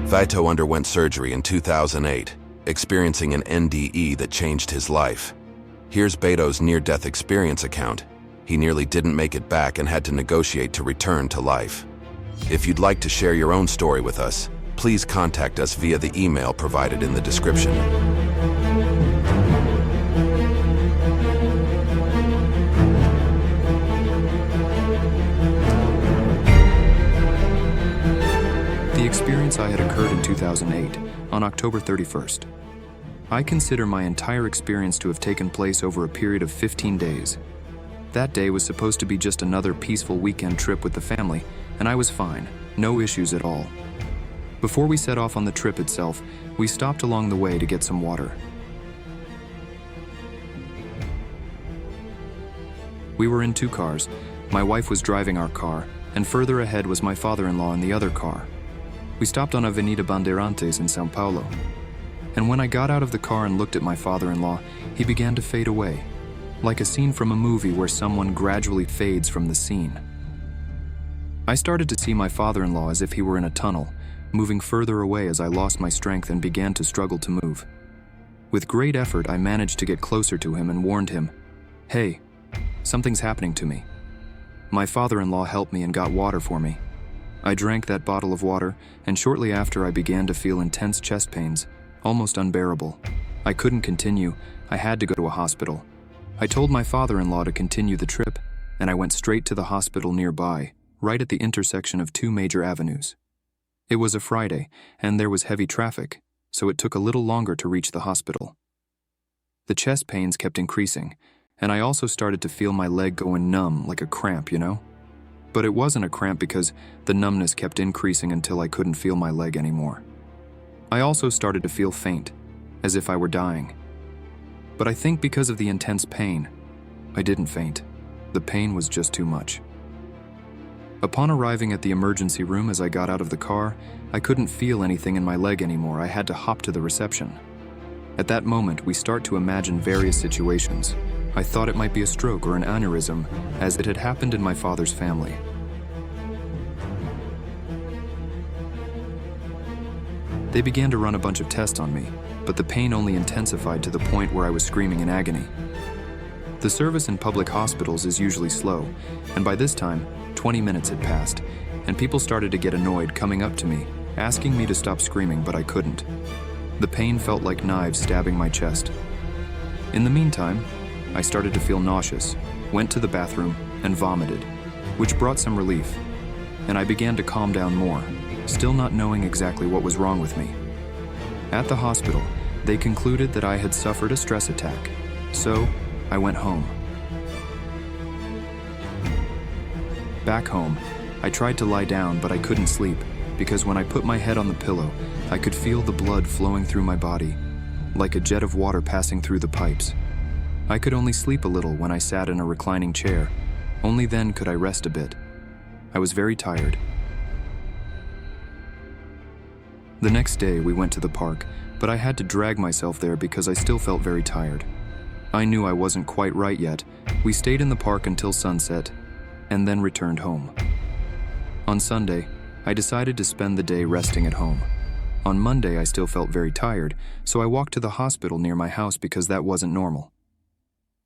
Beto underwent surgery in 2008, experiencing an NDE that changed his life. Here's Beto's near-death experience account. He nearly didn't make it back and had to negotiate to return to life. If you'd like to share your own story with us, please contact us via the email provided in the description. The experience I had occurred in 2008, on October 31st. I consider my entire experience to have taken place over a period of 15 days. That day was supposed to be just another peaceful weekend trip with the family, and I was fine, no issues at all. Before we set off on the trip itself, we stopped along the way to get some water. We were in two cars. My wife was driving our car, and further ahead was my father-in-law in the other car. We stopped on Avenida Bandeirantes in São Paulo. And when I got out of the car and looked at my father-in-law, he began to fade away, like a scene from a movie where someone gradually fades from the scene. I started to see my father-in-law as if he were in a tunnel, moving further away as I lost my strength and began to struggle to move. With great effort, I managed to get closer to him and warned him, "Hey, something's happening to me." My father-in-law helped me and got water for me. I drank that bottle of water, and shortly after I began to feel intense chest pains, almost unbearable. I couldn't continue. I had to go to a hospital. I told my father-in-law to continue the trip, and I went straight to the hospital nearby, right at the intersection of two major avenues. It was a Friday, and there was heavy traffic, so it took a little longer to reach the hospital. The chest pains kept increasing, and I also started to feel my leg going numb like a cramp, you know? But it wasn't a cramp because the numbness kept increasing until I couldn't feel my leg anymore. I also started to feel faint, as if I were dying. But I think because of the intense pain, I didn't faint. The pain was just too much. Upon arriving at the emergency room as I got out of the car, I couldn't feel anything in my leg anymore. I had to hop to the reception. At that moment, we start to imagine various situations. I thought it might be a stroke or an aneurysm, as it had happened in my father's family. They began to run a bunch of tests on me, but the pain only intensified to the point where I was screaming in agony. The service in public hospitals is usually slow, and by this time, 20 minutes had passed, and people started to get annoyed coming up to me, asking me to stop screaming, but I couldn't. The pain felt like knives stabbing my chest. In the meantime, I started to feel nauseous, went to the bathroom, and vomited, which brought some relief, and I began to calm down more, still not knowing exactly what was wrong with me. At the hospital, they concluded that I had suffered a stress attack, so I went home. Back home, I tried to lie down, but I couldn't sleep, because when I put my head on the pillow, I could feel the blood flowing through my body, like a jet of water passing through the pipes. I could only sleep a little when I sat in a reclining chair. Only then could I rest a bit. I was very tired. The next day, we went to the park, but I had to drag myself there because I still felt very tired. I knew I wasn't quite right yet. We stayed in the park until sunset, and then returned home. On Sunday, I decided to spend the day resting at home. On Monday, I still felt very tired, so I walked to the hospital near my house because that wasn't normal.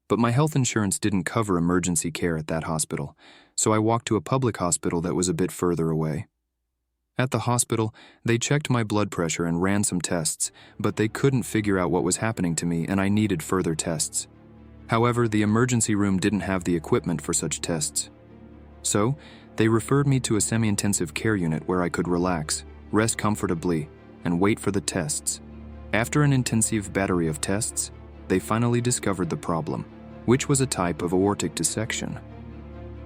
But my health insurance didn't cover emergency care at that hospital, so I walked to a public hospital that was a bit further away. At the hospital, they checked my blood pressure and ran some tests, but they couldn't figure out what was happening to me and I needed further tests. However, the emergency room didn't have the equipment for such tests. So, they referred me to a semi-intensive care unit where I could relax, rest comfortably, and wait for the tests. After an intensive battery of tests, they finally discovered the problem, which was a type of aortic dissection.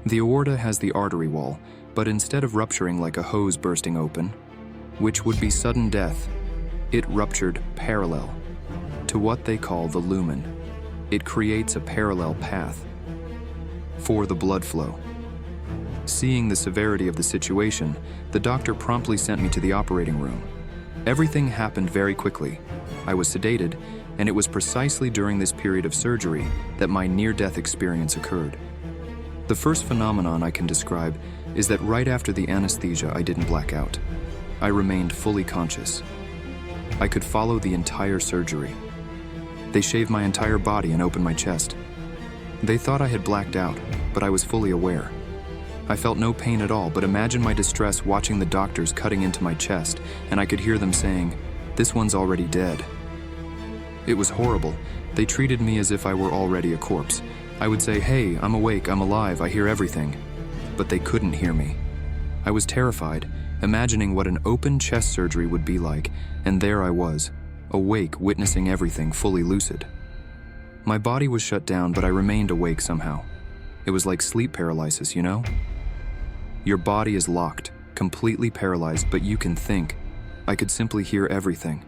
The aorta has the artery wall, but instead of rupturing like a hose bursting open, which would be sudden death, it ruptured parallel to what they call the lumen. It creates a parallel path for the blood flow. Seeing the severity of the situation, the doctor promptly sent me to the operating room. Everything happened very quickly. I was sedated, and it was precisely during this period of surgery that my near-death experience occurred. The first phenomenon I can describe is that right after the anesthesia, I didn't black out. I remained fully conscious. I could follow the entire surgery. They shaved my entire body and opened my chest. They thought I had blacked out, but I was fully aware. I felt no pain at all, but imagine my distress watching the doctors cutting into my chest, and I could hear them saying, "This one's already dead." It was horrible. They treated me as if I were already a corpse. I would say, "Hey, I'm awake, I'm alive, I hear everything." But they couldn't hear me. I was terrified, imagining what an open chest surgery would be like, and there I was, awake, witnessing everything, fully lucid. My body was shut down, but I remained awake somehow. It was like sleep paralysis, you know? Your body is locked, completely paralyzed, but you can think. I could simply hear everything.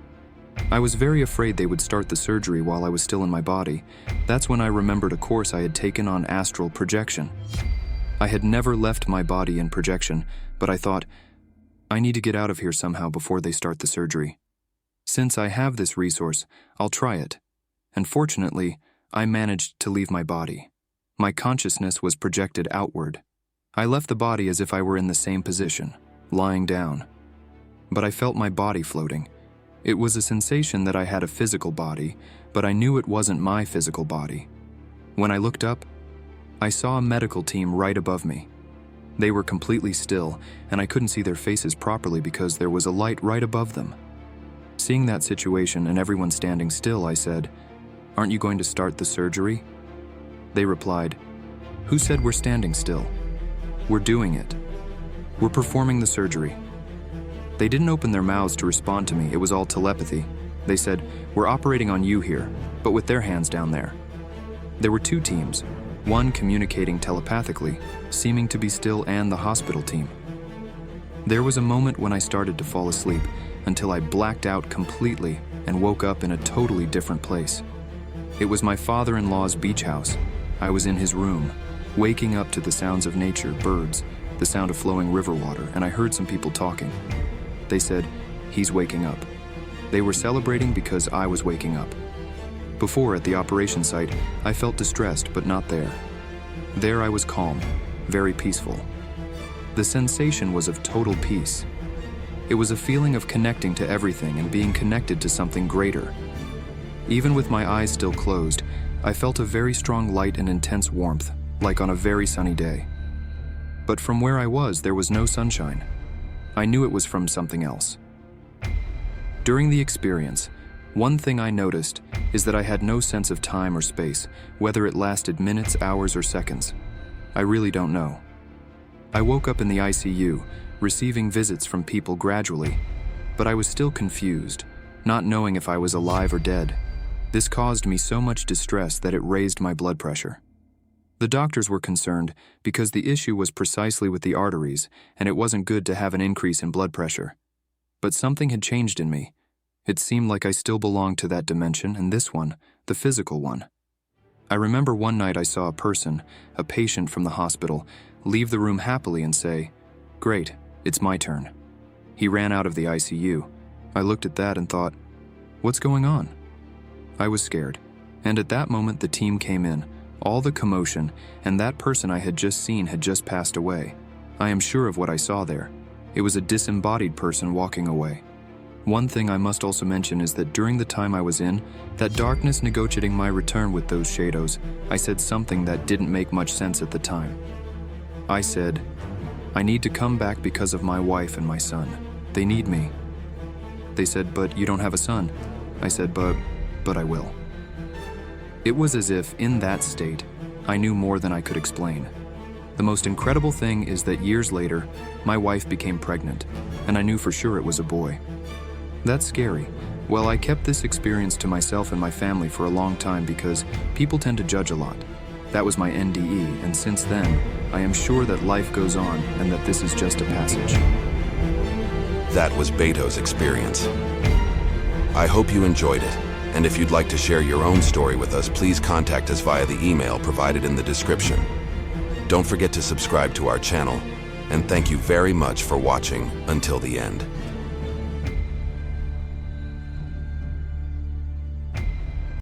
I was very afraid they would start the surgery while I was still in my body. That's when I remembered a course I had taken on astral projection. I had never left my body in projection, but I thought, I need to get out of here somehow before they start the surgery. Since I have this resource, I'll try it. And fortunately, I managed to leave my body. My consciousness was projected outward. I left the body as if I were in the same position, lying down. But I felt my body floating. It was a sensation that I had a physical body, but I knew it wasn't my physical body. When I looked up, I saw a medical team right above me. They were completely still, and I couldn't see their faces properly because there was a light right above them. Seeing that situation and everyone standing still, I said, "Aren't you going to start the surgery?" They replied, "Who said we're standing still? We're doing it. We're performing the surgery." They didn't open their mouths to respond to me, it was all telepathy. They said, "We're operating on you here," but with their hands down there. There were two teams, one communicating telepathically, seeming to be still, and the hospital team. There was a moment when I started to fall asleep until I blacked out completely and woke up in a totally different place. It was my father-in-law's beach house. I was in his room, waking up to the sounds of nature, birds, the sound of flowing river water, and I heard some people talking. They said, "He's waking up." They were celebrating because I was waking up. Before, at the operation site, I felt distressed, but not there. There I was calm, very peaceful. The sensation was of total peace. It was a feeling of connecting to everything and being connected to something greater. Even with my eyes still closed, I felt a very strong light and intense warmth, like on a very sunny day. But from where I was, there was no sunshine. I knew it was from something else. During the experience, one thing I noticed is that I had no sense of time or space, whether it lasted minutes, hours, or seconds. I really don't know. I woke up in the ICU, receiving visits from people gradually, but I was still confused, not knowing if I was alive or dead. This caused me so much distress that it raised my blood pressure. The doctors were concerned because the issue was precisely with the arteries, and it wasn't good to have an increase in blood pressure. But something had changed in me. It seemed like I still belonged to that dimension, and this one, the physical one. I remember one night I saw a person, a patient from the hospital, leave the room happily and say, "Great, it's my turn." He ran out of the ICU. I looked at that and thought, what's going on? I was scared, and at that moment the team came in, all the commotion, and that person I had just seen had just passed away. I am sure of what I saw there. It was a disembodied person walking away. One thing I must also mention is that during the time I was in, that darkness negotiating my return with those shadows, I said something that didn't make much sense at the time. I said, "I need to come back because of my wife and my son. They need me." They said, "But you don't have a son." I said, but I will." It was as if, in that state, I knew more than I could explain. The most incredible thing is that years later, my wife became pregnant, and I knew for sure it was a boy. That's scary. Well, I kept this experience to myself and my family for a long time because people tend to judge a lot. That was my NDE, and since then, I am sure that life goes on and that this is just a passage. That was Beto's experience. I hope you enjoyed it, and if you'd like to share your own story with us, please contact us via the email provided in the description. Don't forget to subscribe to our channel, and thank you very much for watching until the end.